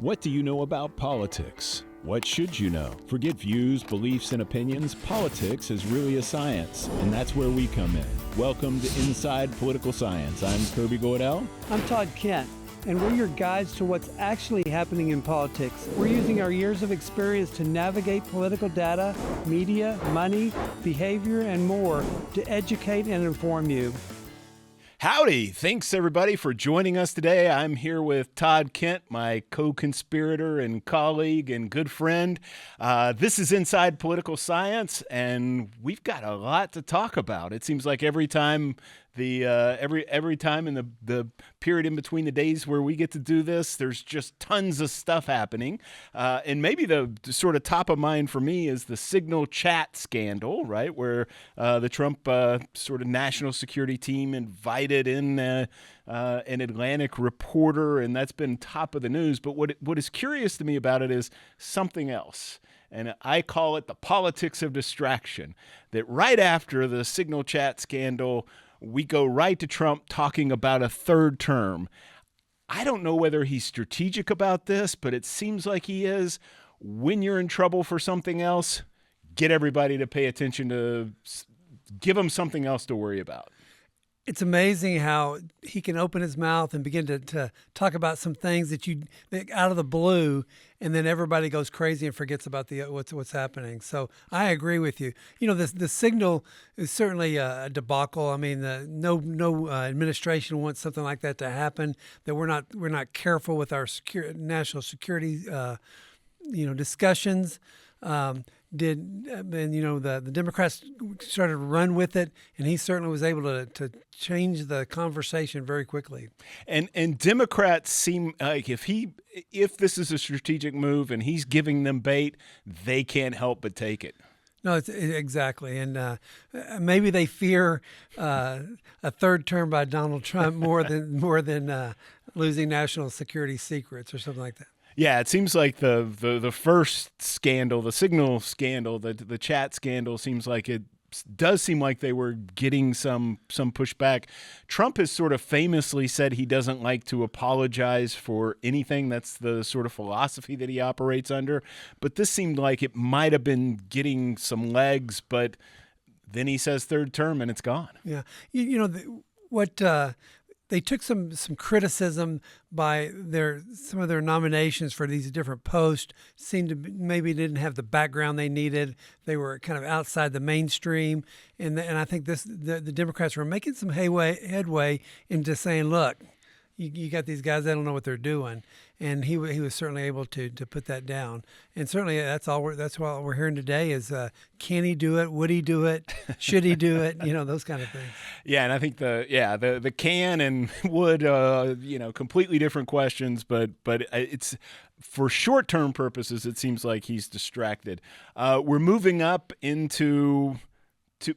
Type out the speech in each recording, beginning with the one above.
What do you know about politics? What should you know? Forget views, beliefs, and opinions. Politics is really a science, and that's where we come in. Welcome to Inside Political Science. I'm Kirby Goodell. I'm Todd Kent, and we're your guides to what's actually happening in politics. We're using our years of experience to navigate political data, media, money, behavior, and more to educate and inform you. Howdy! Thanks everybody for joining us today. I'm here with Todd Kent, my co-conspirator and colleague and good friend. This is Inside Political Science, and we've got a lot to talk about. It seems like every time every time in the period in between the days where we get to do this, there's just tons of stuff happening. And maybe the sort of top of mind for me is the Signal chat scandal, right? Where the Trump sort of national security team invited in an Atlantic reporter, and that's been top of the news. But what is curious to me about it is something else. And I call it the politics of distraction. That right after the Signal chat scandal, we go right to Trump talking about a third term. I don't know whether he's strategic about this, but it seems like he is. When you're in trouble for something else, get everybody to pay attention to, give them something else to worry about. It's amazing how he can open his mouth and begin to talk about some things that out of the blue, and then everybody goes crazy and forgets about what's happening. So I agree with you. You know, the Signal is certainly a debacle. I mean, no administration wants something like that to happen. That we're not careful with our national security discussions. The Democrats started to run with it, and he certainly was able to change the conversation very quickly. And Democrats seem like if this is a strategic move and he's giving them bait, they can't help but take it. No, exactly, and maybe they fear a third term by Donald Trump more than losing national security secrets or something like that. Yeah, it seems like the first scandal, the Signal scandal, the chat scandal, seems like it does seem like they were getting some pushback. Trump has sort of famously said he doesn't like to apologize for anything. That's the sort of philosophy that he operates under. But this seemed like it might have been getting some legs, but then he says third term and it's gone. Yeah, they took some criticism by some of their nominations for these different posts. Seemed to maybe didn't have the background they needed. They were kind of outside the mainstream, and I think the Democrats were making some headway into saying, look, you got these guys that don't know what they're doing, and he was certainly able to put that down. And certainly that's what we're hearing today is can he do it? Would he do it? Should he do it? Those kind of things. Yeah, and I think the can and would completely different questions, but it's for short-term purposes. It seems like he's distracted. We're moving up into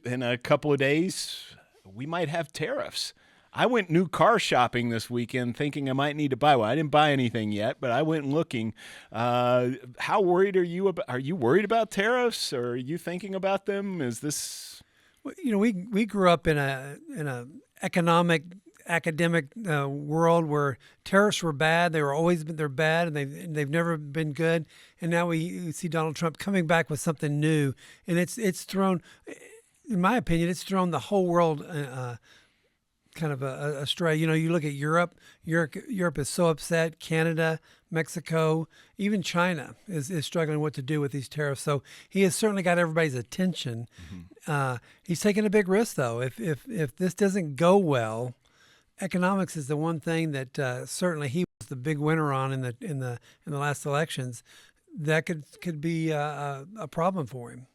in a couple of days. We might have tariffs. I went new car shopping this weekend thinking I might need to buy one. I didn't buy anything yet, but I went looking. How worried are you about? Are you worried about tariffs, or are you thinking about them? Is this? We grew up in a academic world where tariffs were bad. They're bad, and they've never been good. And now we see Donald Trump coming back with something new, and it's thrown, in my opinion, it's thrown the whole world kind of astray. You look at Europe. Europe is so upset. Canada, Mexico, even China is struggling what to do with these tariffs. So he has certainly got everybody's attention. Mm-hmm. He's taking a big risk, though. If this doesn't go well, economics is the one thing that certainly he was the big winner on in the last elections. That could be a problem for him.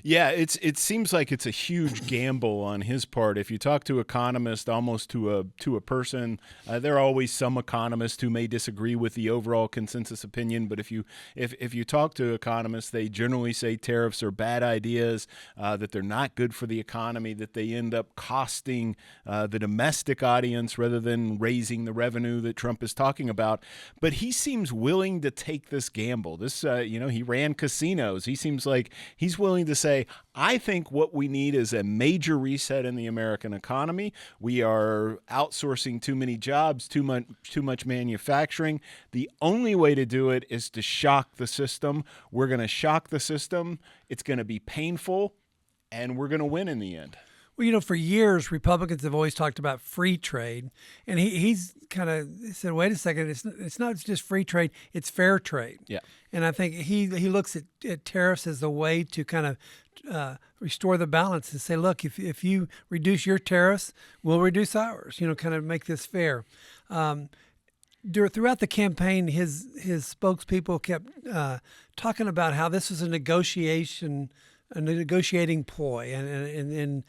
Yeah, it seems like it's a huge gamble on his part. If you talk to economists, almost to a person, there are always some economists who may disagree with the overall consensus opinion. But if you talk to economists, they generally say tariffs are bad ideas, that they're not good for the economy, that they end up costing the domestic audience rather than raising the revenue that Trump is talking about. But he seems willing to take this gamble. He ran casinos. He seems like he's willing willing to say, I think what we need is a major reset in the American economy. We are outsourcing too many jobs, too much manufacturing. The only way to do it is to shock the system. We're going to shock the system. It's going to be painful, and we're going to win in the end. Well, for years, Republicans have always talked about free trade. And he's kind of said, wait a second, it's not just free trade, it's fair trade. Yeah. And I think he looks at tariffs as a way to kind of restore the balance and say, look, if you reduce your tariffs, we'll reduce ours, kind of make this fair. Throughout the campaign, his spokespeople kept talking about how this was a negotiating ploy, and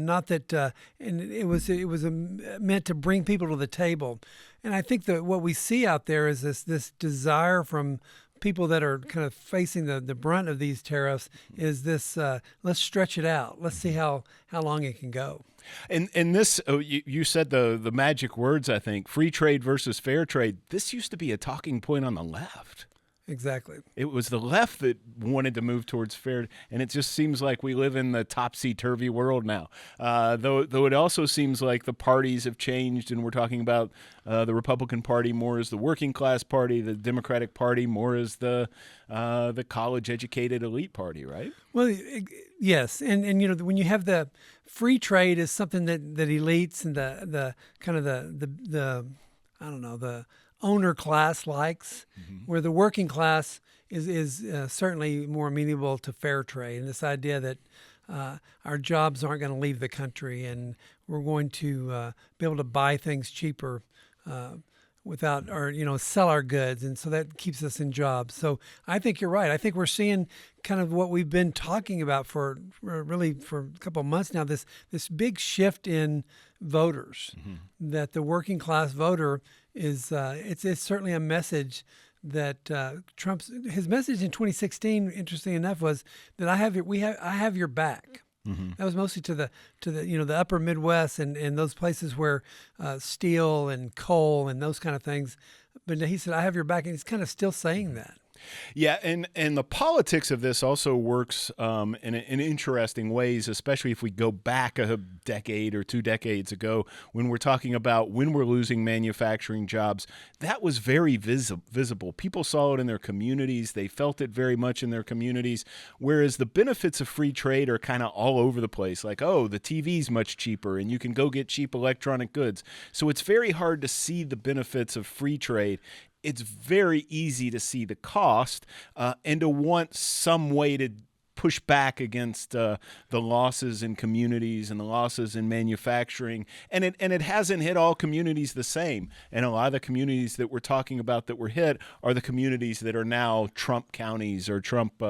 not that, and it was meant to bring people to the table. And I think that what we see out there is this desire from people that are kind of facing the brunt of these tariffs is this, let's stretch it out. Let's see how long it can go. And this, you said the magic words, I think, free trade versus fair trade. This used to be a talking point on the left. Exactly. It was the left that wanted to move towards fair, and it just seems like we live in the topsy-turvy world now. Though it also seems like the parties have changed, and we're talking about the Republican Party more as the working class party, the Democratic Party more as the college-educated elite party, right? Well, yes, and when you have the free trade is something that elites and the kind of the I don't know, the owner class likes, where the working class is certainly more amenable to fair trade, and this idea that our jobs aren't going to leave the country, and we're going to be able to buy things cheaper without, or sell our goods, and so that keeps us in jobs. So I think you're right. I think we're seeing kind of what we've been talking about for a couple of months now. This big shift in voters, that the working class voter is it's certainly a message that his message in 2016, interestingly enough, was that I have your back. That was mostly to the the upper Midwest and those places where steel and coal and those kind of things. But he said, I have your back, and he's kind of still saying that. Yeah, and the politics of this also works in interesting ways, especially if we go back a decade or 2 decades ago when we're talking about when we're losing manufacturing jobs. That was very visible. People saw it in their communities. They felt it very much in their communities, whereas the benefits of free trade are kind of all over the place, like, oh, the TV's much cheaper and you can go get cheap electronic goods. So it's very hard to see the benefits of free trade. It's very easy to see the cost and to want some way to push back against the losses in communities and the losses in manufacturing. And it hasn't hit all communities the same. And a lot of the communities that we're talking about that were hit are the communities that are now Trump counties or Trump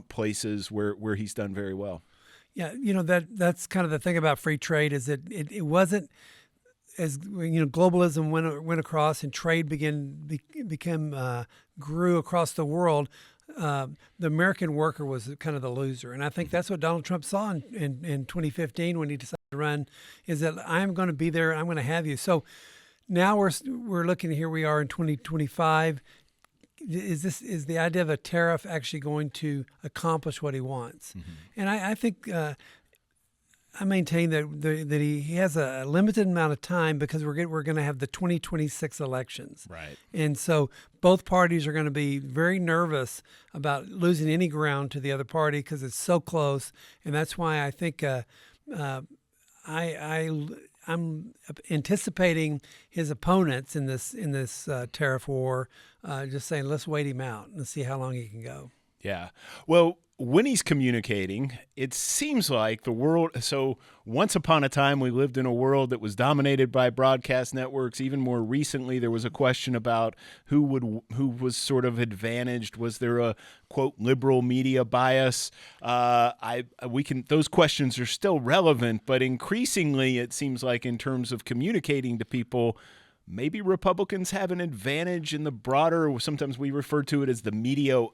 places where he's done very well. Yeah, that's kind of the thing about free trade is that it wasn't, as globalism went across and trade grew across the world, the American worker was kind of the loser. And I think that's what Donald Trump saw in 2015 when he decided to run, is that I'm going to be there, I'm going to have you. So now we're looking, here we are in 2025. Is the idea of a tariff actually going to accomplish what he wants? And I think I maintain that he has a limited amount of time because we're going to have the 2026 elections. Right. And so both parties are going to be very nervous about losing any ground to the other party because it's so close. And that's why I think I'm anticipating his opponents in this tariff war just saying, let's wait him out and see how long he can go. Yeah. Well, when he's communicating, it seems like the world. So once upon a time, we lived in a world that was dominated by broadcast networks. Even more recently, there was a question about who was sort of advantaged. Was there a quote liberal media bias? Those questions are still relevant, but increasingly, it seems like in terms of communicating to people, maybe Republicans have an advantage in the broader. Sometimes we refer to it as the media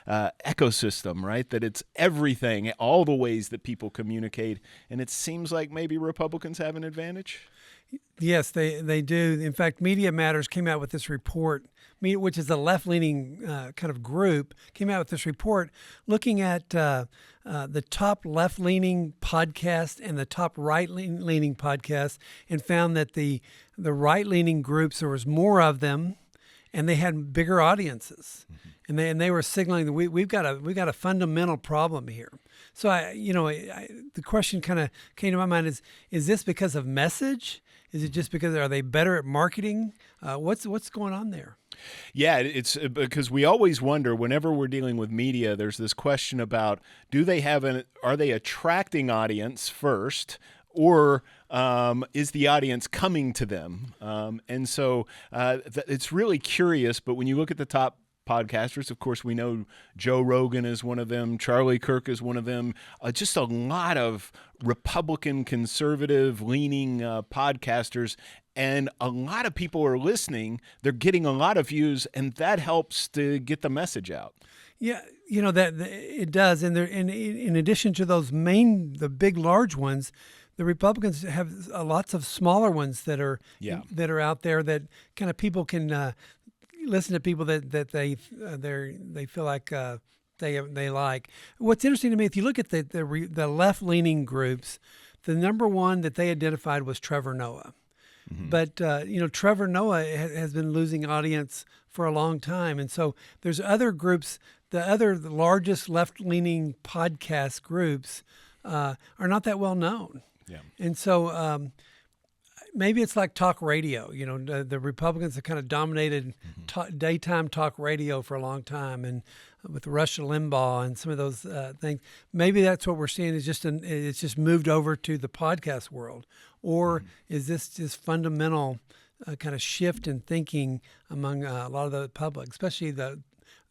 ecosystem, right? That it's everything, all the ways that people communicate. And it seems like maybe Republicans have an advantage. Yes, they do. In fact, Media Matters came out with this report, which is a left-leaning kind of group, came out with this report looking at the top left-leaning podcast and the top right-leaning podcast, and found that the right-leaning groups, there was more of them, and they had bigger audiences, and they were signaling that we've got a fundamental problem here. So the question kind of came to my mind is this because of message? Is it just because are they better at marketing? What's going on there? Yeah, it's because we always wonder whenever we're dealing with media, there's this question about are they attracting audience first, or is the audience coming to them? And so it's really curious. But when you look at the top podcasters, of course, we know Joe Rogan is one of them. Charlie Kirk is one of them. Just a lot of Republican, conservative leaning podcasters. And a lot of people are listening. They're getting a lot of views, and that helps to get the message out. Yeah, that it does. And in addition to those the big, large ones, the Republicans have lots of smaller ones that are out there that kind of people can listen to, people that they feel like they like. What's interesting to me, if you look at the left leaning groups, the number one that they identified was Trevor Noah. Mm-hmm. But Trevor Noah has been losing audience for a long time, and so there's other groups. The largest left leaning podcast groups are not that well known. Yeah, and so. Maybe it's like talk radio. The Republicans have kind of dominated daytime talk radio for a long time, and with Rush Limbaugh and some of those things, maybe that's what we're seeing is it's just moved over to the podcast world, or is this just fundamental kind of shift in thinking among a lot of the public, especially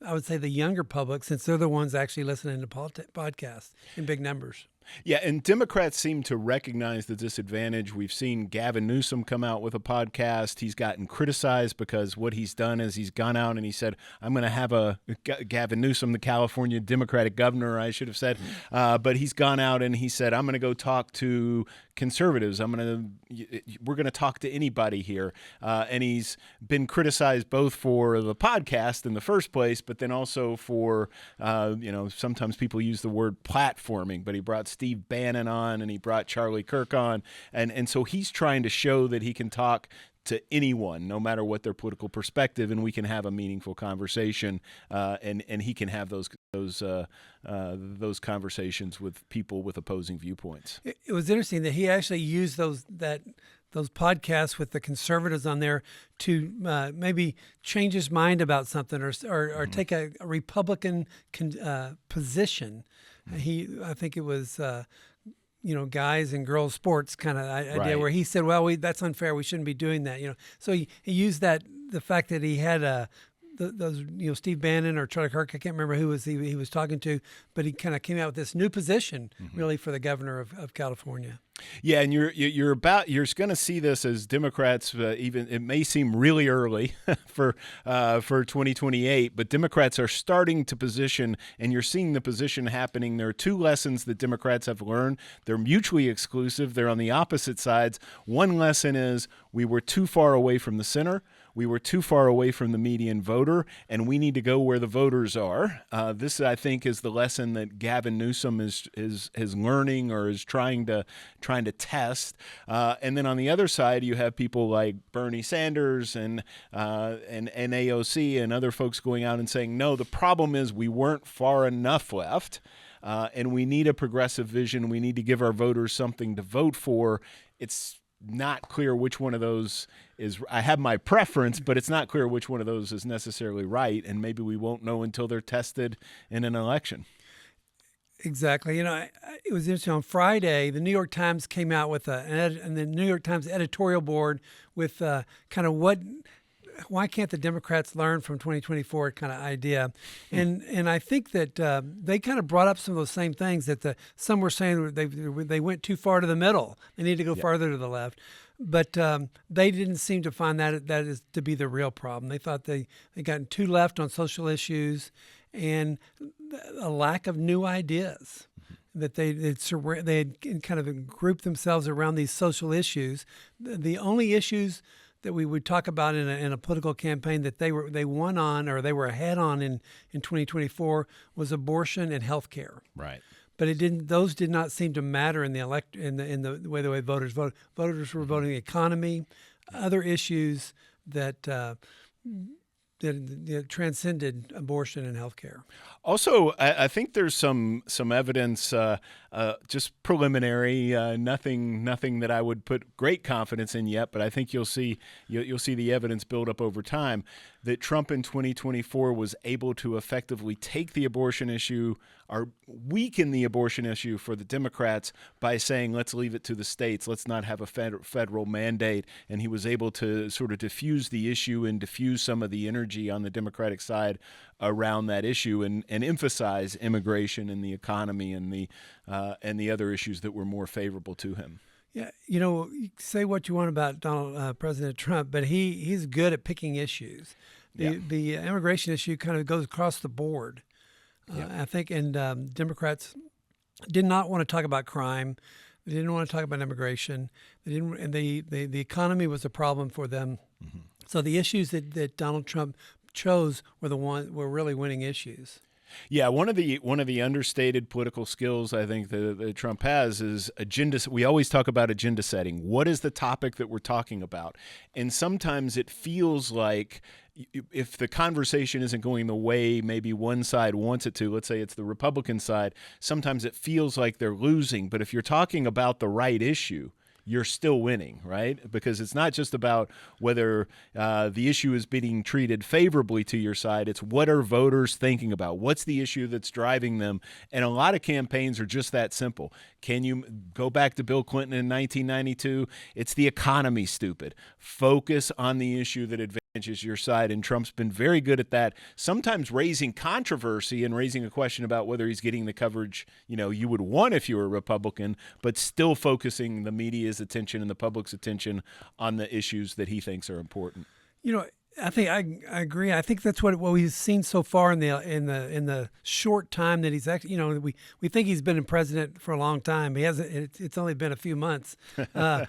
I would say the younger public, since they're the ones actually listening to podcasts in big numbers. Yeah, and Democrats seem to recognize the disadvantage. We've seen Gavin Newsom come out with a podcast. He's gotten criticized because what he's done is he's gone out and he said, I'm going to have Gavin Newsom, the California Democratic governor, I should have said, but he's gone out and he said, I'm going to go talk to conservatives. We're going to talk to anybody here. And he's been criticized both for the podcast in the first place, but then also for, sometimes people use the word platforming, but he brought Steve Bannon on and he brought Charlie Kirk on. And so he's trying to show that he can talk to anyone, no matter what their political perspective, and we can have a meaningful conversation, and he can have those conversations with people with opposing viewpoints. It was interesting that he actually used those podcasts with the conservatives on there to maybe change his mind about something or take a Republican position. I think it was guys and girls sports kind of idea, right, where he said, well, that's unfair. We shouldn't be doing that. So he used the fact that he had those Steve Bannon or Charlie Kirk, I can't remember who he was talking to, but he kind of came out with this new position really for the governor of California. Yeah, and you're going to see this as Democrats. Even it may seem really early for 2028, but Democrats are starting to position, and you're seeing the position happening. There are two lessons that Democrats have learned. They're mutually exclusive. They're on the opposite sides. One lesson is we were too far away from the center. We were too far away from the median voter, and we need to go where the voters are. This, I think, is the lesson that Gavin Newsom is learning or is trying to test. And then on the other side, you have people like Bernie Sanders and AOC and other folks going out and saying, no, the problem is we weren't far enough left, and we need a progressive vision. We need to give our voters something to vote for. It's not clear which one of those is. I have my preference, but it's not clear which one of those is necessarily right, and maybe we won't know until they're tested in an election. Exactly. It was interesting. On Friday, the New York Times came out with and the New York Times editorial board with kind of why can't the Democrats learn from 2024 kind of idea, and I think that they kind of brought up some of those same things that some were saying they went too far to the middle. They need to go farther to the left. But they didn't seem to find that is to be the real problem. They thought they gotten too left on social issues and a lack of new ideas. that they had kind of grouped themselves around these social issues. The only issues that we would talk about in a political campaign that they won on, or they were ahead on in 2024, was abortion and health care. Right. But it didn't; those did not seem to matter in the way voters voted. Voters were voting the economy, other issues that transcended abortion and health care. Also, I think there's some evidence, just preliminary, nothing that I would put great confidence in yet, but I think you'll see the evidence build up over time that Trump in 2024 was able to effectively take the abortion issue or weaken the abortion issue for the Democrats by saying, let's leave it to the states, let's not have a federal mandate. And he was able to sort of diffuse the issue and diffuse some of the energy on the Democratic side around that issue and emphasize immigration and the economy and the other issues that were more favorable to him. Yeah, you say what you want about President Trump, but he's good at picking issues. The immigration issue kind of goes across the board. I think, and Democrats did not want to talk about crime. They didn't want to talk about immigration. They didn't, and the economy was a problem for them. Mm-hmm. So the issues that Donald Trump chose were really winning issues. Yeah, one of the understated political skills I think that Trump has is agenda. We always talk about agenda setting. What is the topic that we're talking about? And sometimes it feels like if the conversation isn't going the way maybe one side wants it to, let's say it's the Republican side, sometimes it feels like they're losing. But if you're talking about the right issue, you're still winning, right? Because it's not just about whether the issue is being treated favorably to your side. It's what are voters thinking about? What's the issue that's driving them? And a lot of campaigns are just that simple. Can you go back to Bill Clinton in 1992? It's the economy, stupid. Focus on the issue that advantages your side, and Trump's been very good at that, sometimes raising controversy and raising a question about whether he's getting the coverage you would want if you were a Republican, but still focusing the media's attention and the public's attention on the issues that he thinks are important. I think I agree. I think that's what we've seen so far in the short time that he's actually. We think he's been in president for a long time. He hasn't. It's only been a few months, but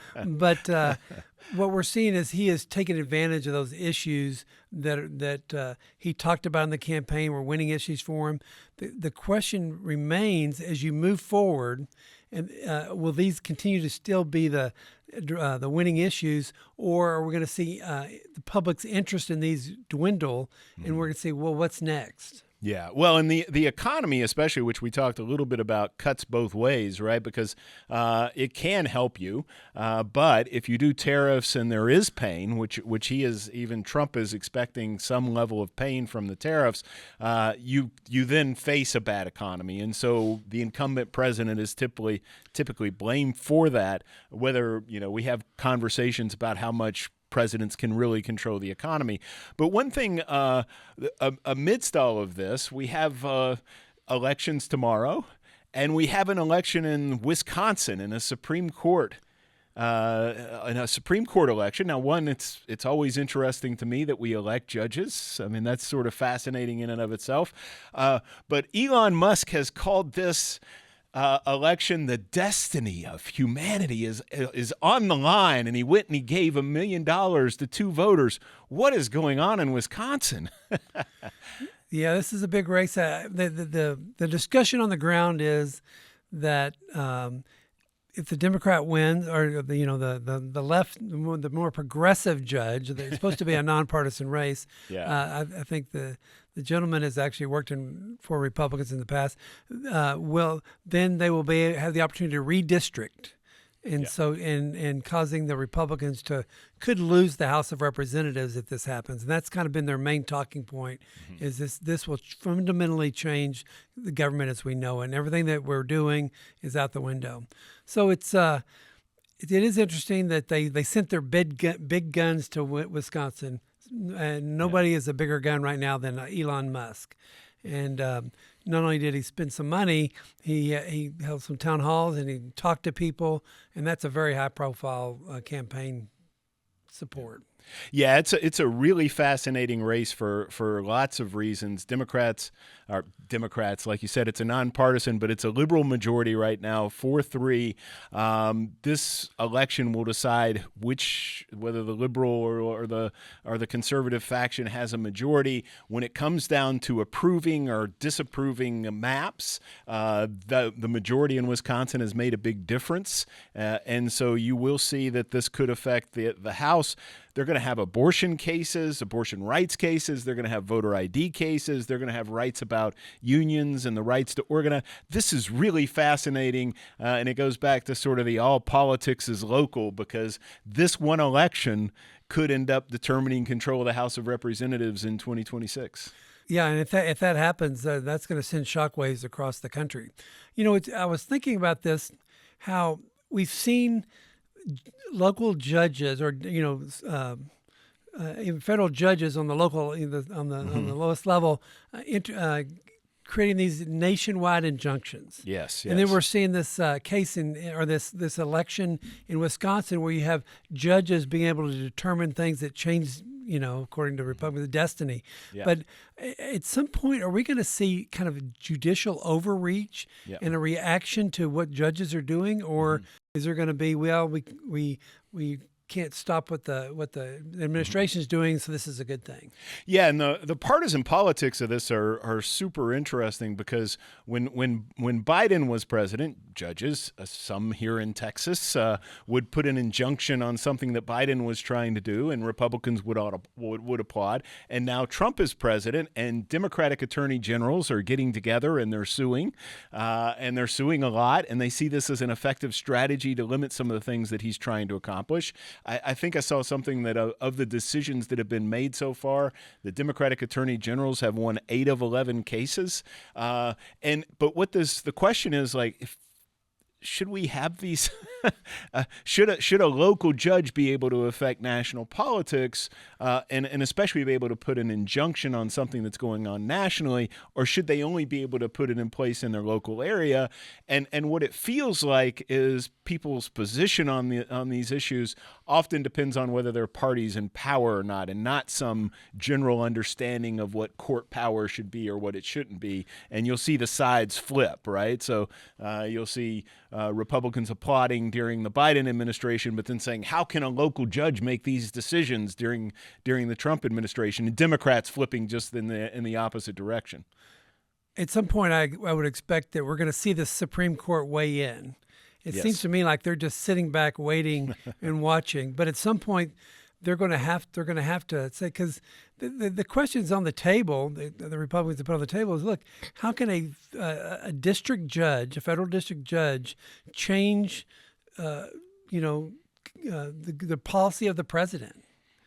what we're seeing is he has taken advantage of those issues that he talked about in the campaign were winning issues for him. The question remains as you move forward, and will these continue to still be the winning issues, or are we going to see the public's interest in these dwindle, and we're going to say, well, what's next? Yeah, well, and the economy especially, which we talked a little bit about, cuts both ways, right? Because it can help you, but if you do tariffs and there is pain, which even Trump is expecting some level of pain from the tariffs, you then face a bad economy, and so the incumbent president is typically blamed for that. Whether we have conversations about how much presidents can really control the economy. But one thing, amidst all of this, we have elections tomorrow, and we have an election in Wisconsin in a Supreme Court. Election. Now, one, it's always interesting to me that we elect judges. I mean, that's sort of fascinating in and of itself. But Elon Musk has called this election, the destiny of humanity is on the line, and he went and he gave $1 million to two voters. What is going on in Wisconsin? Yeah, this is a big race. The discussion on the ground is that if the Democrat wins, or the left, the more progressive judge, it's supposed to be a nonpartisan race. Yeah. I think the gentleman has actually worked for Republicans in the past. Then they will have the opportunity to redistrict, and so causing the Republicans could lose the House of Representatives if this happens. And that's kind of been their main talking point. Mm-hmm. Is this will fundamentally change the government as we know it, and everything that we're doing is out the window. So it is interesting that they sent their big guns to Wisconsin. And nobody is a bigger gun right now than Elon Musk. And not only did he spend some money, he held some town halls and he talked to people, and that's a very high-profile campaign support. Yeah, it's a really fascinating race for lots of reasons. Democrats, like you said, it's a nonpartisan, but it's a liberal majority right now, 4-3. This election will decide whether the liberal or the conservative faction has a majority. When it comes down to approving or disapproving maps, the majority in Wisconsin has made a big difference, and so you will see that this could affect the House. They're going to have abortion cases, abortion rights cases. They're going to have voter ID cases. They're going to have rights about unions and the rights to organize. This is really fascinating, and it goes back to sort of the all politics is local, because this one election could end up determining control of the House of Representatives in 2026. Yeah, and if that happens, that's going to send shockwaves across the country. I was thinking about this, how we've seen local judges, or even federal judges on the local, on the lowest level, creating these nationwide injunctions. Yes. And then we're seeing this case this election in Wisconsin, where you have judges being able to determine things that change, according to Republican destiny. Yeah. But at some point, are we going to see kind of judicial overreach and a reaction to what judges are doing, or is there going to be, we can't stop what the administration is doing, so this is a good thing? Yeah, and the partisan politics of this are super interesting, because when Biden was president, judges, some here in Texas, would put an injunction on something that Biden was trying to do, and Republicans would applaud. And now Trump is president, and Democratic attorney generals are getting together and they're suing a lot, and they see this as an effective strategy to limit some of the things that he's trying to accomplish. I think I saw something that of the decisions that have been made so far, the Democratic attorney generals have won 8 of 11 cases. But the question is, like, should we have these? Should a local judge be able to affect national politics, and especially be able to put an injunction on something that's going on nationally, or should they only be able to put it in place in their local area? And what it feels like is people's position on these issues often depends on whether their party's in power or not, and not some general understanding of what court power should be or what it shouldn't be. And you'll see the sides flip, right? So you'll see Republicans applauding during the Biden administration, but then saying, how can a local judge make these decisions during the Trump administration? And Democrats flipping just in the opposite direction. At some point, I would expect that we're going to see the Supreme Court weigh in. It seems to me like they're just sitting back, waiting and watching. But at some point, they're going to have to say, because the questions on the table, the Republicans have put on the table is, look, how can a district judge, a federal district judge, change the policy of the president?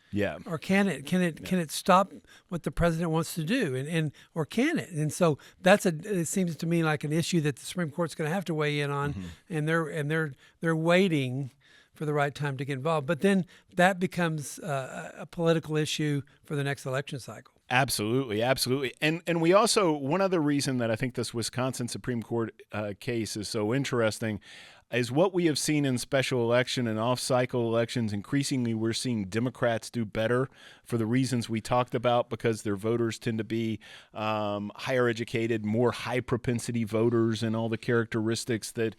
Yeah. Or can it stop what the president wants to do, or can it? And so it seems to me like an issue that the Supreme Court's going to have to weigh in on, and they're waiting for the right time to get involved. But then that becomes a political issue for the next election cycle. Absolutely. And we also, one other reason that I think this Wisconsin Supreme Court case is so interesting is what we have seen in special election and off-cycle elections. Increasingly, we're seeing Democrats do better for the reasons we talked about, because their voters tend to be higher educated, more high-propensity voters, and all the characteristics that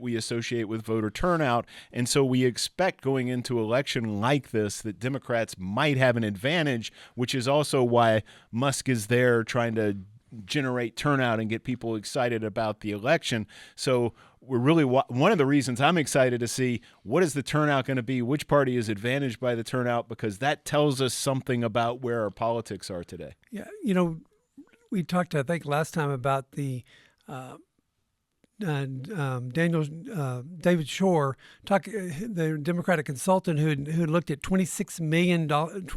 we associate with voter turnout. And so we expect going into election like this that Democrats might have an advantage, which is also why Musk is there trying to generate turnout and get people excited about the election. So we're really, one of the reasons I'm excited to see what is the turnout going to be, which party is advantaged by the turnout, because that tells us something about where our politics are today. Yeah, we talked, I think, last time about the David Shore, the Democratic consultant who looked at 26 million kind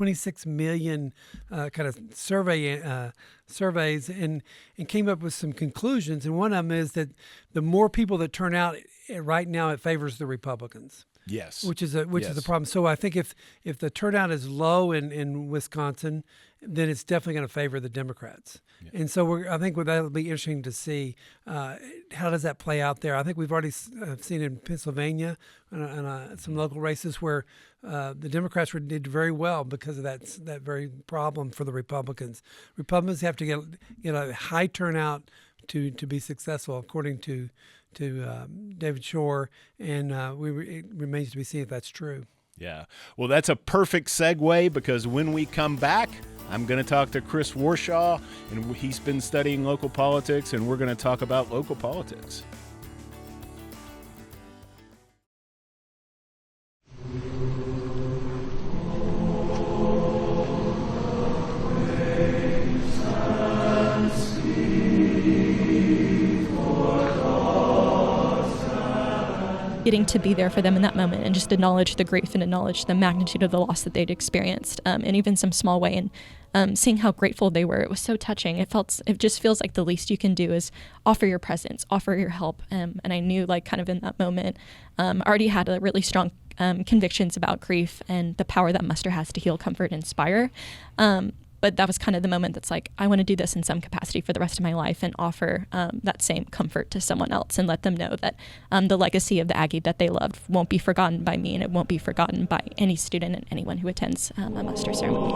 of surveys and came up with some conclusions. And one of them is that the more people that turn out right now, it favors the Republicans. Yes. which is the Yes. problem. So I think if the turnout is low in Wisconsin, then it's definitely going to favor the Democrats. Yeah. And so I think that'll be interesting to see how does that play out there. I think we've already seen in Pennsylvania and some local races where the Democrats did very well because of that very problem for the Republicans. Republicans have to get a high turnout to be successful, according to David Shore, and it remains to be seen if that's true. Yeah. Well, that's a perfect segue, because when we come back, I'm going to talk to Chris Warshaw, and he's been studying local politics, and we're going to talk about local politics. Getting to be there for them in that moment and just acknowledge the grief and acknowledge the magnitude of the loss that they'd experienced, and even some small way, and seeing how grateful they were. It was so touching. It just feels like the least you can do is offer your presence, offer your help. And I knew, like, kind of in that moment, I already had a really strong convictions about grief and the power that muster has to heal, comfort, and inspire. But that was kind of the moment that's like, I want to do this in some capacity for the rest of my life and offer that same comfort to someone else and let them know that the legacy of the Aggie that they loved won't be forgotten by me, and it won't be forgotten by any student and anyone who attends a muster ceremony.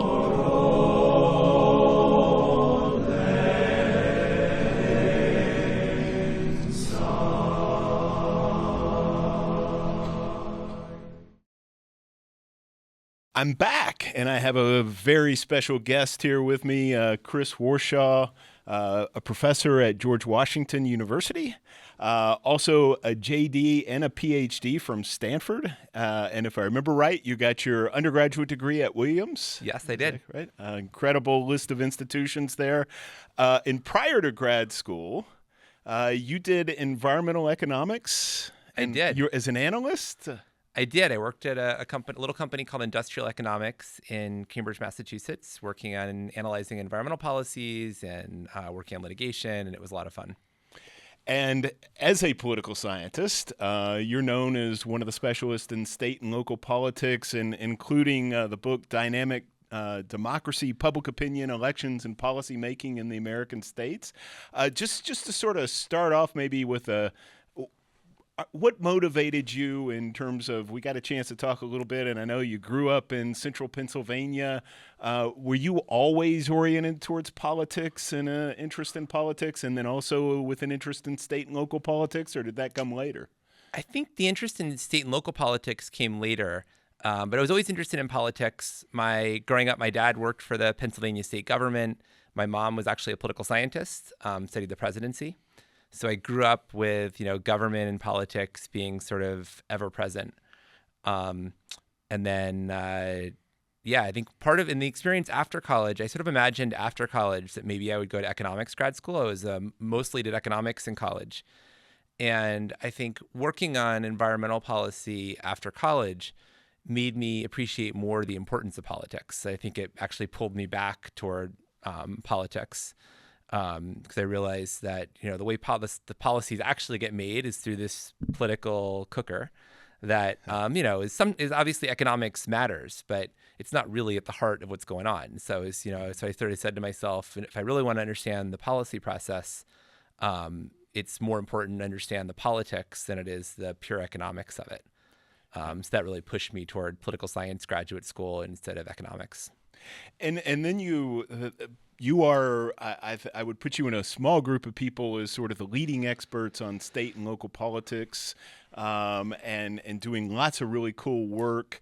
I'm back, and I have a very special guest here with me, Chris Warshaw, a professor at George Washington University, also a JD and a PhD from Stanford. And if I remember right, you got your undergraduate degree at Williams. Yes, I did. Right? Incredible list of institutions there. And prior to grad school, you did environmental economics. I did. You're as an analyst? I did. I worked at a little company called Industrial Economics in Cambridge, Massachusetts, working on analyzing environmental policies and working on litigation, and it was a lot of fun. And as a political scientist, you're known as one of the specialists in state and local politics, and including the book Dynamic Democracy, Public Opinion, Elections, and Policy Making in the American States. Just to sort of start off maybe with what motivated you in terms of, we got a chance to talk a little bit, and I know you grew up in central Pennsylvania. Were you always oriented towards politics and an interest in politics, and then also with an interest in state and local politics, or did that come later? I think the interest in state and local politics came later, but I was always interested in politics. Growing up, my dad worked for the Pennsylvania state government. My mom was actually a political scientist, studied the presidency. So I grew up with, government and politics being sort of ever present. And then, I think in the experience after college, I sort of imagined after college that maybe I would go to economics grad school. I was mostly did economics in college. And I think working on environmental policy after college made me appreciate more the importance of politics. I think it actually pulled me back toward politics. Because I realized that the way the policies actually get made is through this political cooker that is obviously economics matters, but it's not really at the heart of what's going on. So so I sort of said to myself, if I really want to understand the policy process, it's more important to understand the politics than it is the pure economics of it. So that really pushed me toward political science graduate school instead of economics. And then you are, I would put you in a small group of people as sort of the leading experts on state and local politics, and doing lots of really cool work.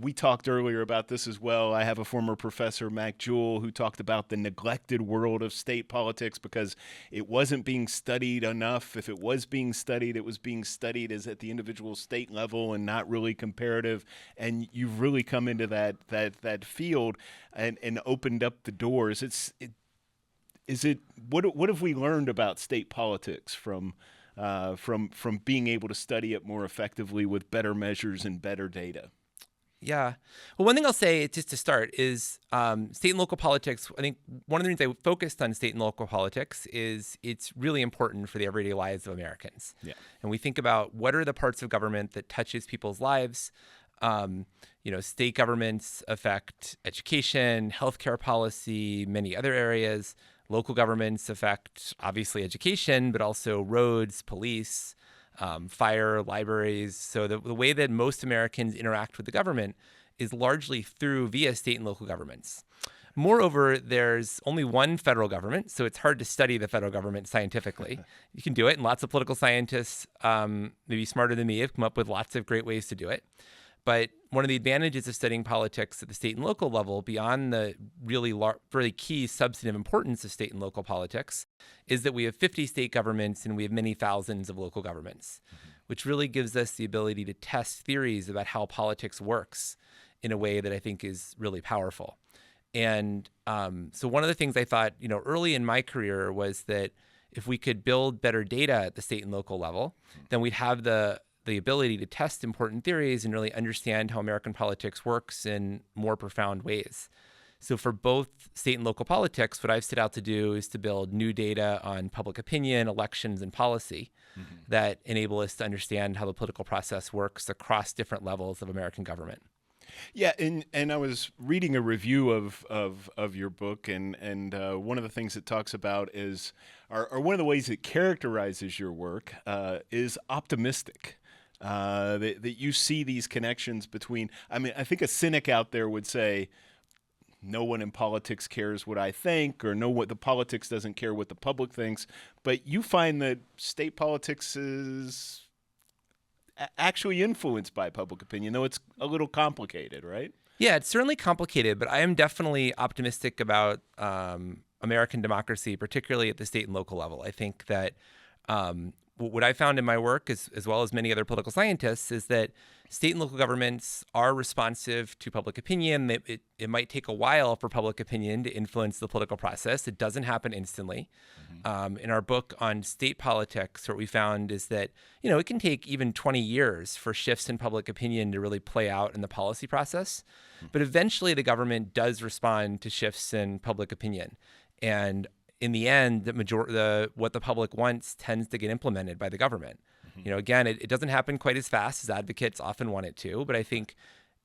We talked earlier about this as well. I have a former professor, Mac Jewell, who talked about the neglected world of state politics because it wasn't being studied enough. If it was being studied, it was being studied as at the individual state level and not really comparative. And you've really come into that field and opened up the doors. What have we learned about state politics from being able to study it more effectively with better measures and better data? Yeah. Well, one thing I'll say just to start is state and local politics. I think one of the reasons I focused on state and local politics is it's really important for the everyday lives of Americans. Yeah. And we think about what are the parts of government that touches people's lives. State governments affect education, healthcare policy, many other areas. Local governments affect, obviously, education, but also roads, police, fire, libraries. So the way that most Americans interact with the government is largely via state and local governments. Moreover, there's only one federal government, so it's hard to study the federal government scientifically. You can do it, and lots of political scientists, maybe smarter than me, have come up with lots of great ways to do it. But one of the advantages of studying politics at the state and local level, beyond the really key substantive importance of state and local politics, is that we have 50 state governments and we have many thousands of local governments, which really gives us the ability to test theories about how politics works in a way that I think is really powerful. And so one of the things I thought, early in my career was that if we could build better data at the state and local level, then we'd have the ability to test important theories and really understand how American politics works in more profound ways. So for both state and local politics, what I've set out to do is to build new data on public opinion, elections, and policy that enable us to understand how the political process works across different levels of American government. Yeah, and I was reading a review of your book, and one of the things it talks about is, or one of the ways it characterizes your work is optimistic. That you see these connections between, I think a cynic out there would say, no one in politics cares what I think, or the politics doesn't care what the public thinks. But you find that state politics is actually influenced by public opinion, though it's a little complicated, right? Yeah, it's certainly complicated, but I am definitely optimistic about American democracy, particularly at the state and local level. I think that what I found in my work, as well as many other political scientists, is that state and local governments are responsive to public opinion. It might take a while for public opinion to influence the political process. It doesn't happen instantly. In our book on state politics, what we found is that, it can take even 20 years for shifts in public opinion to really play out in the policy process. But eventually the government does respond to shifts in public opinion. And in the end, what the public wants tends to get implemented by the government. Again, it doesn't happen quite as fast as advocates often want it to. But I think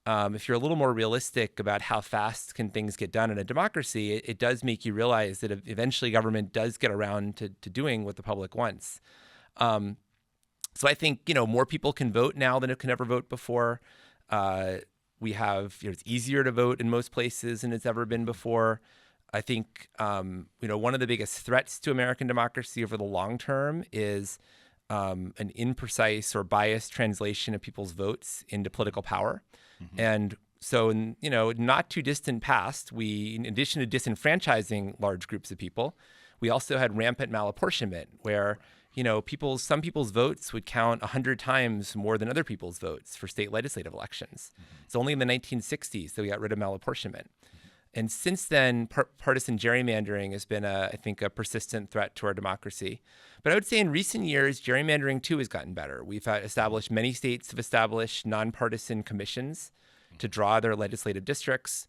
if you're a little more realistic about how fast can things get done in a democracy, it does make you realize that eventually government does get around to doing what the public wants. So I think, more people can vote now than it can ever vote before. We have, it's easier to vote in most places than it's ever been before. I think, one of the biggest threats to American democracy over the long term is an imprecise or biased translation of people's votes into political power. And so in, not too distant past, in addition to disenfranchising large groups of people, we also had rampant malapportionment where, some people's votes would count 100 times more than other people's votes for state legislative elections. It's only in the 1960s that we got rid of malapportionment. And since then, partisan gerrymandering has been, I think, a persistent threat to our democracy. But I would say in recent years, gerrymandering, too, has gotten better. Many states have established nonpartisan commissions to draw their legislative districts.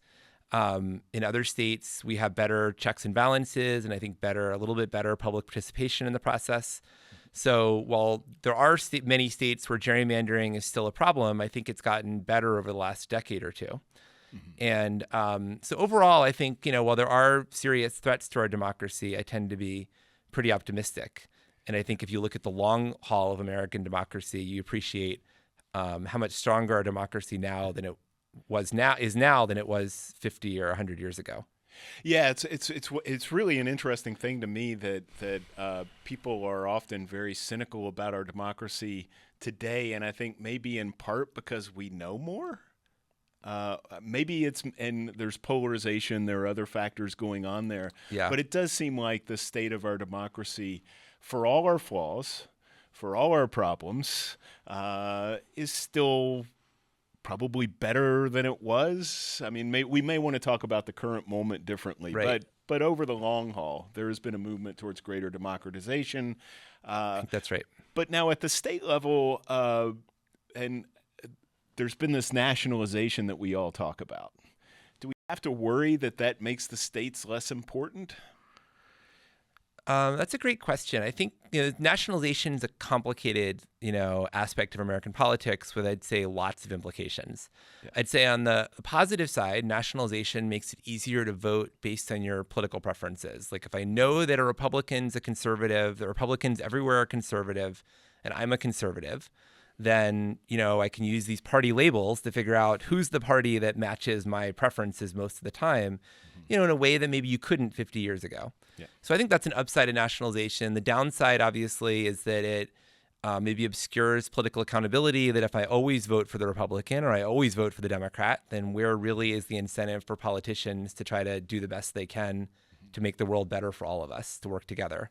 In other states, we have better checks and balances, and I think a little bit better public participation in the process. So while there are many states where gerrymandering is still a problem, I think it's gotten better over the last decade or two. And so overall, I think, while there are serious threats to our democracy, I tend to be pretty optimistic. And I think if you look at the long haul of American democracy, you appreciate how much stronger our democracy is now than it was 50 or 100 years ago. Yeah, it's really an interesting thing to me that people are often very cynical about our democracy today, and I think maybe in part because we know more. Maybe and there's polarization, there are other factors going on there. Yeah. But it does seem like the state of our democracy, for all our flaws, for all our problems, is still probably better than it was. We may want to talk about the current moment differently, right. But over the long haul, there has been a movement towards greater democratization. I think that's right. But now at the state level, and there's been this nationalization that we all talk about. Do we have to worry that that makes the states less important? That's a great question. I think nationalization is a complicated aspect of American politics with, I'd say, lots of implications. Yeah. I'd say on the positive side, nationalization makes it easier to vote based on your political preferences. Like if I know that a Republican's a conservative, the Republicans everywhere are conservative, and I'm a conservative, then I can use these party labels to figure out who's the party that matches my preferences most of the time, in a way that maybe you couldn't 50 years ago. Yeah. So I think that's an upside of nationalization. The downside, obviously, is that it maybe obscures political accountability, that if I always vote for the Republican or I always vote for the Democrat, then where really is the incentive for politicians to try to do the best they can to make the world better for all of us, to work together?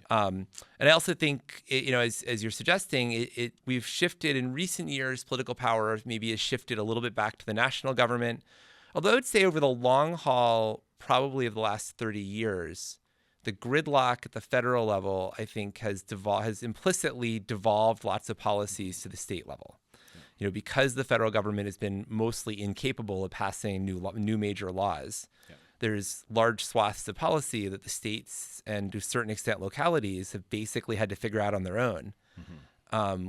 And I also think, as you're suggesting, we've shifted in recent years, political power maybe has shifted a little bit back to the national government. Although I would say over the long haul, probably of the last 30 years, the gridlock at the federal level, I think, has implicitly devolved lots of policies to the state level. Because the federal government has been mostly incapable of passing new major laws. Yeah. There's large swaths of policy that the states and to a certain extent localities have basically had to figure out on their own,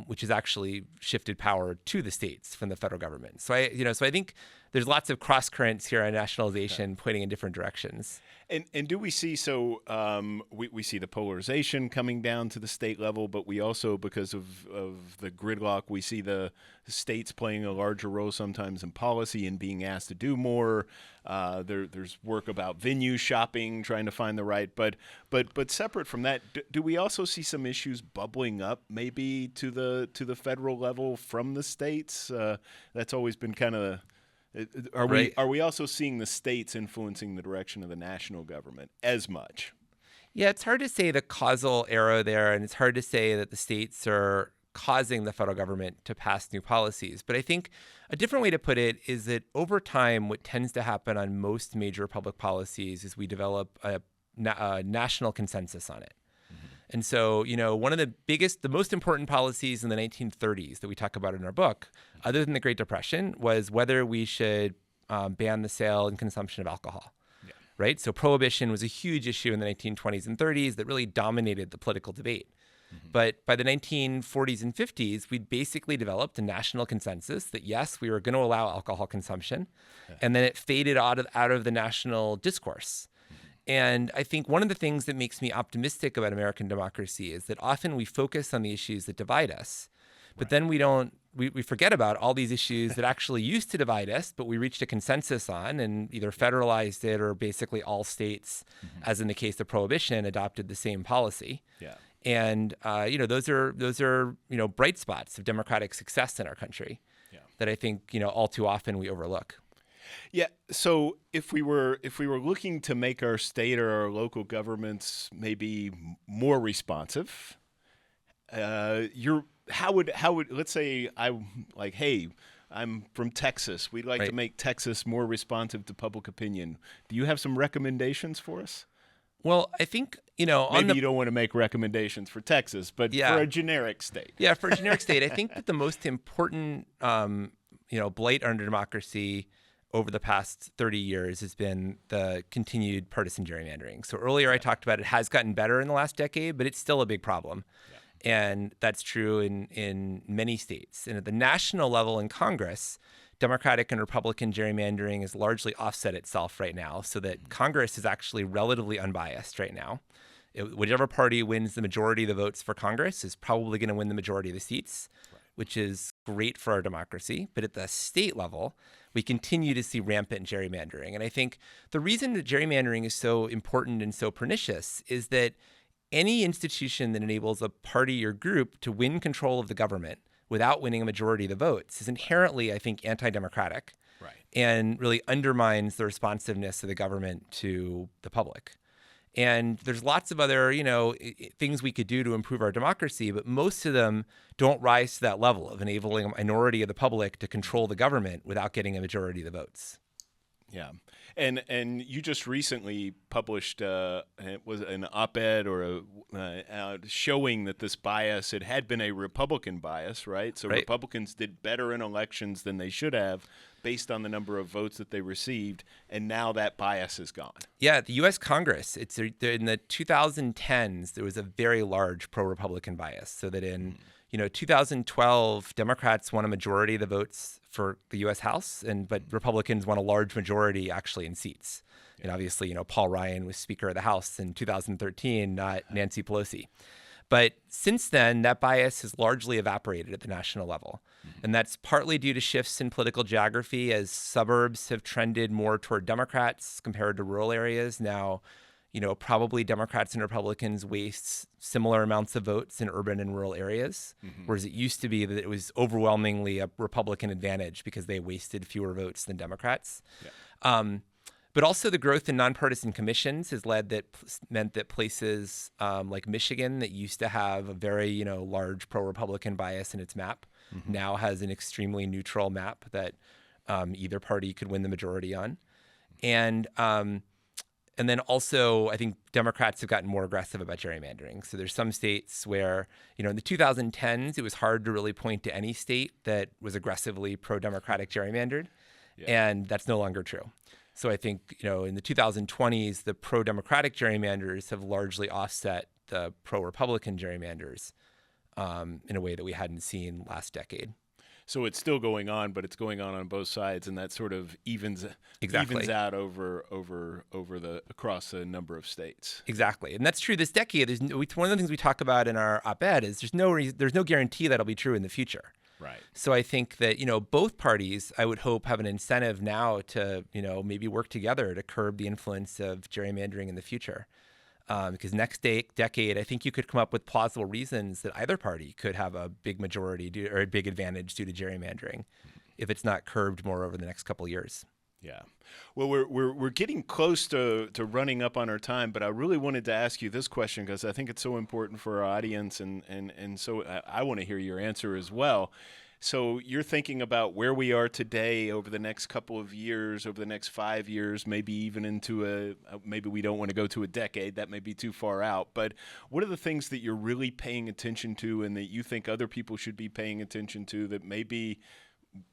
which has actually shifted power to the states from the federal government. So I think there's lots of cross currents here on nationalization pointing in different directions. And do we see we see the polarization coming down to the state level, but we also, because of the gridlock, we see the states playing a larger role sometimes in policy and being asked to do more. There's work about venue shopping, trying to find the right. But separate from that, do we also see some issues bubbling up maybe to the federal level from the states? That's always been kind of. Are we also seeing the states influencing the direction of the national government as much? Yeah, it's hard to say the causal arrow there, and it's hard to say that the states are causing the federal government to pass new policies. But I think a different way to put it is that over time, what tends to happen on most major public policies is we develop a national consensus on it. And so, one of the most important policies in the 1930s that we talk about in our book, other than the Great Depression, was whether we should ban the sale and consumption of alcohol, right? So prohibition was a huge issue in the 1920s and 30s that really dominated the political debate. But by the 1940s and 50s, we'd basically developed a national consensus that, yes, we were going to allow alcohol consumption, and then it faded out of the national discourse. And I think one of the things that makes me optimistic about American democracy is that often we focus on the issues that divide us, but then we forget about all these issues that actually used to divide us, but we reached a consensus on and either federalized it or basically all states, as in the case of prohibition, adopted the same policy. Yeah. And, those are bright spots of democratic success in our country that I think, all too often we overlook. Yeah. So if we were looking to make our state or our local governments maybe more responsive, how would let's say I'm from Texas. We'd like to make Texas more responsive to public opinion. Do you have some recommendations for us? Well, I think, maybe you don't want to make recommendations for Texas, but for a generic state. Yeah, for a generic state, I think that the most important, blight under democracy over the past 30 years has been the continued partisan gerrymandering. So earlier I talked about it has gotten better in the last decade, but it's still a big problem. Yeah. And that's true in many states. And at the national level in Congress, Democratic and Republican gerrymandering has largely offset itself right now, so that Congress is actually relatively unbiased right now. Whichever party wins the majority of the votes for Congress is probably going to win the majority of the seats, which is great for our democracy. But at the state level, we continue to see rampant gerrymandering. And I think the reason that gerrymandering is so important and so pernicious is that any institution that enables a party or group to win control of the government without winning a majority of the votes is inherently, I think, anti-democratic and really undermines the responsiveness of the government to the public. And there's lots of other, things we could do to improve our democracy, but most of them don't rise to that level of enabling a minority of the public to control the government without getting a majority of the votes. Yeah, and you just recently published it was an op-ed or showing that this bias, it had been a Republican bias, right? So Right. Republicans did better in elections than they should have based on the number of votes that they received, and now that bias is gone. Yeah, the U.S. Congress, in the 2010s, there was a very large pro-Republican bias. So that in 2012, Democrats won a majority of the votes for the U.S. House, but Republicans won a large majority actually in seats. Yeah. And obviously, Paul Ryan was Speaker of the House in 2013, not Nancy Pelosi. But since then, that bias has largely evaporated at the national level. And that's partly due to shifts in political geography as suburbs have trended more toward Democrats compared to rural areas. Now, probably Democrats and Republicans waste similar amounts of votes in urban and rural areas, whereas it used to be that it was overwhelmingly a Republican advantage because they wasted fewer votes than Democrats. Yeah. But also the growth in nonpartisan commissions has meant that places like Michigan that used to have a very large pro-Republican bias in its map now has an extremely neutral map that either party could win the majority on. And then also, I think Democrats have gotten more aggressive about gerrymandering. So there's some states where, in the 2010s, it was hard to really point to any state that was aggressively pro-democratic gerrymandered. Yeah. And that's no longer true. So I think, in the 2020s, the pro-democratic gerrymanders have largely offset the pro-Republican gerrymanders in a way that we hadn't seen last decade. So it's still going on, but it's going on both sides, and that sort of evens out across a number of states. Exactly, and that's true this decade. One of the things we talk about in our op-ed is there's no guarantee that'll be true in the future. Right. So I think that both parties, I would hope, have an incentive now to maybe work together to curb the influence of gerrymandering in the future. Because next decade, I think you could come up with plausible reasons that either party could have a big majority or a big advantage due to gerrymandering, if it's not curbed more over the next couple of years. Yeah. Well, we're getting close to running up on our time, but I really wanted to ask you this question because I think it's so important for our audience, and so I want to hear your answer as well. So you're thinking about where we are today over the next couple of years, over the next 5 years, maybe even into maybe we don't want to go to a decade. That may be too far out. But what are the things that you're really paying attention to and that you think other people should be paying attention to that maybe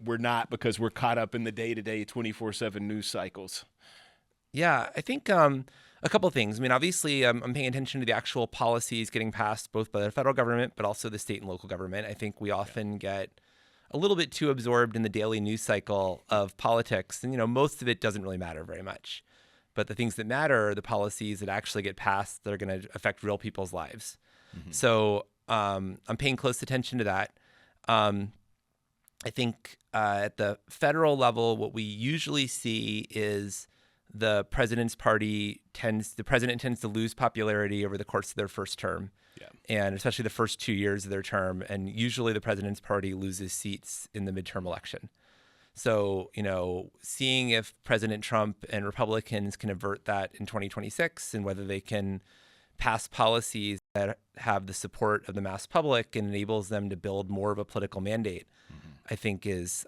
we're not because we're caught up in the day-to-day 24/7 news cycles? Yeah, I think a couple of things. I mean, obviously, I'm paying attention to the actual policies getting passed both by the federal government, but also the state and local government. I think we often get a little bit too absorbed in the daily news cycle of politics. And, most of it doesn't really matter very much. But the things that matter are the policies that actually get passed that are going to affect real people's lives. So I'm paying close attention to that. I think at the federal level, what we usually see is the president tends to lose popularity over the course of their first term. Yeah. And especially the first 2 years of their term. And usually the president's party loses seats in the midterm election. So, seeing if President Trump and Republicans can avert that in 2026 and whether they can pass policies that have the support of the mass public and enables them to build more of a political mandate, I think is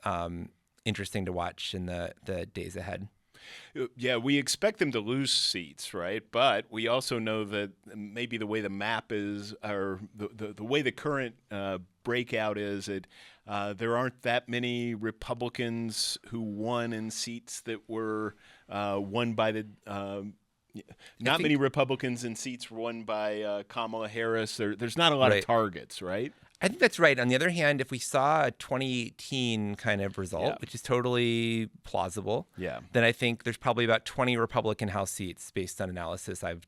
interesting to watch in the days ahead. Yeah, we expect them to lose seats, right? But we also know that maybe the way the map is, or the way the current breakout is, there aren't that many Republicans who won in seats that were won by the many Republicans in seats won by Kamala Harris. There's not a lot of targets, right? I think that's right. On the other hand, if we saw a 2018 kind of result, which is totally plausible, then I think there's probably about 20 Republican House seats based on analysis I've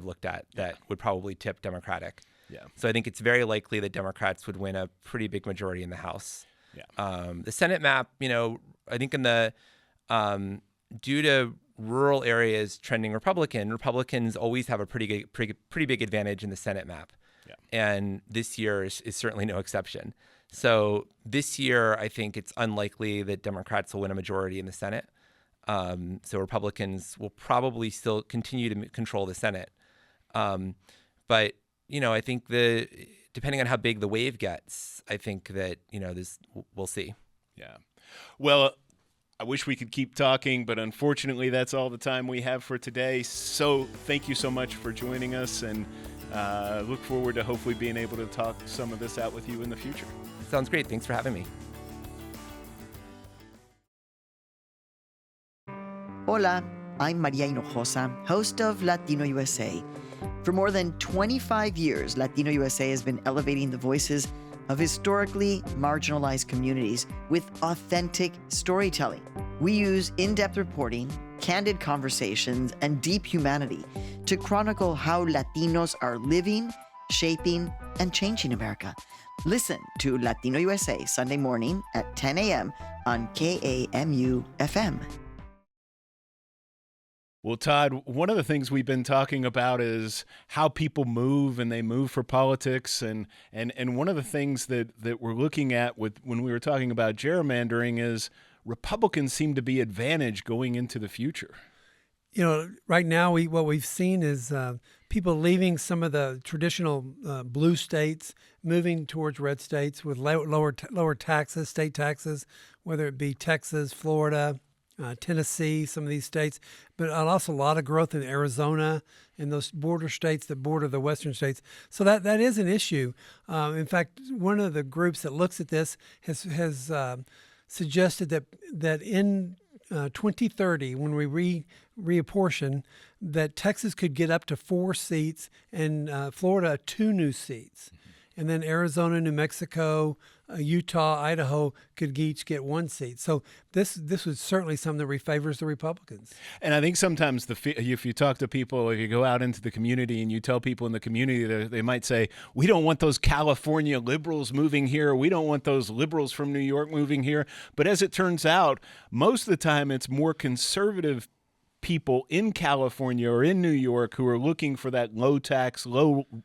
looked at that would probably tip Democratic. Yeah. So I think it's very likely that Democrats would win a pretty big majority in the House. Yeah. The Senate map, I think in the due to rural areas trending Republican, Republicans always have a pretty big advantage in the Senate map. Yeah. And this year is certainly no exception. So this year, I think it's unlikely that Democrats will win a majority in the Senate. So Republicans will probably still continue to control the Senate. But, I think depending on how big the wave gets, I think that, we'll see. Yeah. Well, I wish we could keep talking, but unfortunately, that's all the time we have for today. So thank you so much for joining us, and look forward to hopefully being able to talk some of this out with you in the future. Sounds great. Thanks for having me. Hola, I'm Maria Hinojosa, host of Latino USA. For more than 25 years, Latino USA has been elevating the voices of historically marginalized communities with authentic storytelling. We use in-depth reporting, candid conversations, and deep humanity to chronicle how Latinos are living, shaping, and changing America. Listen to Latino USA Sunday morning at 10 a.m. on KAMU FM. Well, Todd, one of the things we've been talking about is how people move, and they move for politics. And one of the things that we're looking at when we were talking about gerrymandering is Republicans seem to be advantaged going into the future. You know, right now what we've seen is people leaving some of the traditional blue states, moving towards red states with lower taxes, state taxes, whether it be Texas, Florida, Tennessee, some of these states, but also a lot of growth in Arizona and those border states that border the western states. So that is an issue. In fact, one of the groups that looks at this has suggested that in 2030, when we reapportion, that Texas could get up to 4 seats and Florida 2 new seats. And then Arizona, New Mexico, Utah, Idaho could each get 1 seat. So this was certainly something that favors the Republicans. And I think sometimes if you talk to people, if you go out into the community and you tell people in the community, they might say, we don't want those California liberals moving here. We don't want those liberals from New York moving here. But as it turns out, most of the time it's more conservative people in California or in New York who are looking for that low tax,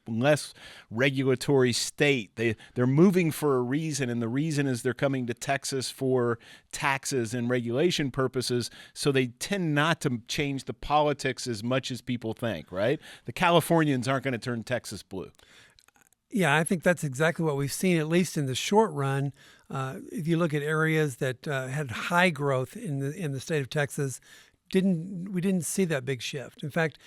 less regulatory state. They're moving for a reason, and the reason is they're coming to Texas for taxes and regulation purposes, so they tend not to change the politics as much as people think, right? The Californians aren't going to turn Texas blue. Yeah, I think that's exactly what we've seen, at least in the short run. If you look at areas that had high growth in the state of Texas, we didn't see that big shift. In fact,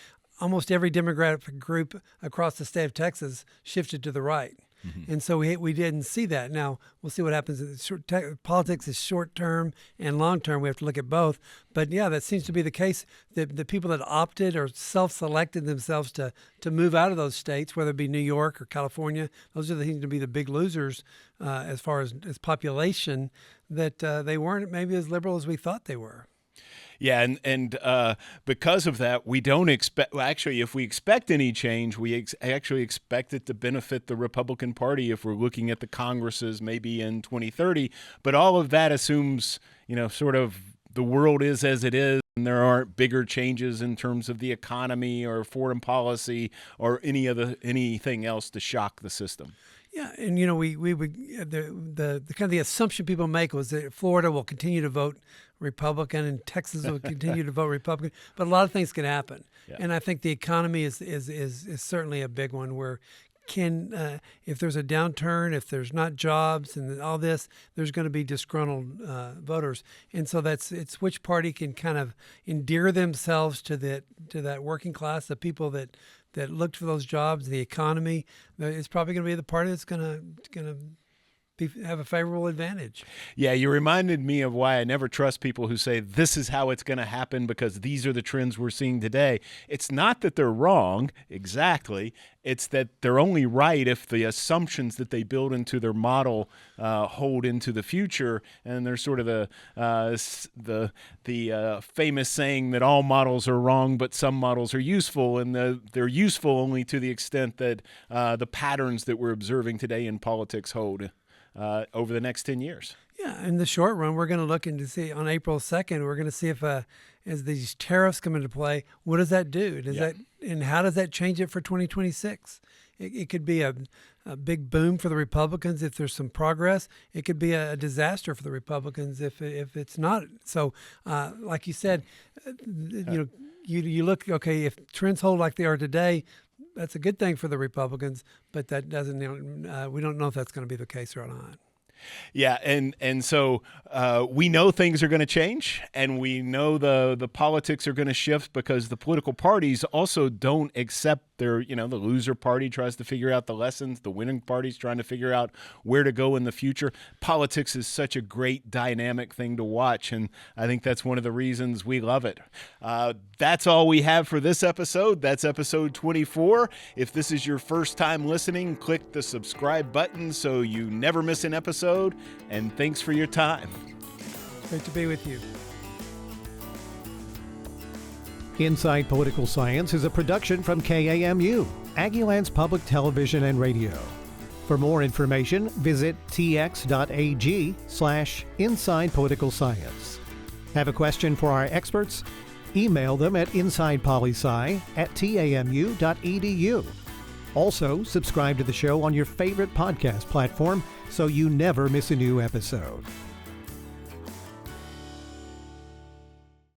almost every demographic group across the state of Texas shifted to the right. Mm-hmm. And so we didn't see that. Now, we'll see what happens. Politics is short-term and long-term. We have to look at both. But, yeah, that seems to be the case. The people that opted or self-selected themselves to move out of those states, whether it be New York or California, those are the things to be the big losers as far as population, that they weren't maybe as liberal as we thought they were. Yeah, and because of that, we don't expect. Well, actually, if we expect any change, we actually expect it to benefit the Republican Party if we're looking at the Congresses maybe in 2030. But all of that assumes, sort of the world is as it is, and there aren't bigger changes in terms of the economy or foreign policy or anything else to shock the system. Yeah, and we would the kind of the assumption people make was that Florida will continue to vote Republican and Texas will continue to vote Republican, but a lot of things can happen. Yeah. And I think the economy is certainly a big one where if there's a downturn, if there's not jobs and all this, there's going to be disgruntled voters. And so it's which party can kind of endear themselves to that working class, the people that looked for those jobs, the economy. It's probably going to be the party that's going to have a favorable advantage. Yeah, you reminded me of why I never trust people who say this is how it's going to happen because these are the trends we're seeing today. It's not that they're wrong, exactly. It's that they're only right if the assumptions that they build into their model hold into the future. And there's sort of the famous saying that all models are wrong, but some models are useful, and they're useful only to the extent that the patterns that we're observing today in politics hold over the next 10 years. Yeah, in the short run, we're going to look into see on April 2nd, we're going to see if as these tariffs come into play, what does that do? And how does that change it for 2026? It could be a big boom for the Republicans if there's some progress. It could be a disaster for the Republicans if it's not. So, like you said, you look, okay, if trends hold like they are today, that's a good thing for the Republicans, but that doesn't. We don't know if that's going to be the case or not. Yeah, and so we know things are going to change, and we know the politics are going to shift because the political parties also don't accept their, the loser party tries to figure out the lessons, the winning party's trying to figure out where to go in the future. Politics is such a great dynamic thing to watch, and I think that's one of the reasons we love it. That's all we have for this episode. That's episode 24. If this is your first time listening, click the subscribe button so you never miss an episode, and thanks for your time. Great to be with you. Inside Political Science is a production from KAMU, Aggieland's Public Television and Radio. For more information, visit tx.ag/insidepoliticalscience. Have a question for our experts? Email them at insidepolicy@tamu.edu. Also, subscribe to the show on your favorite podcast platform so you never miss a new episode.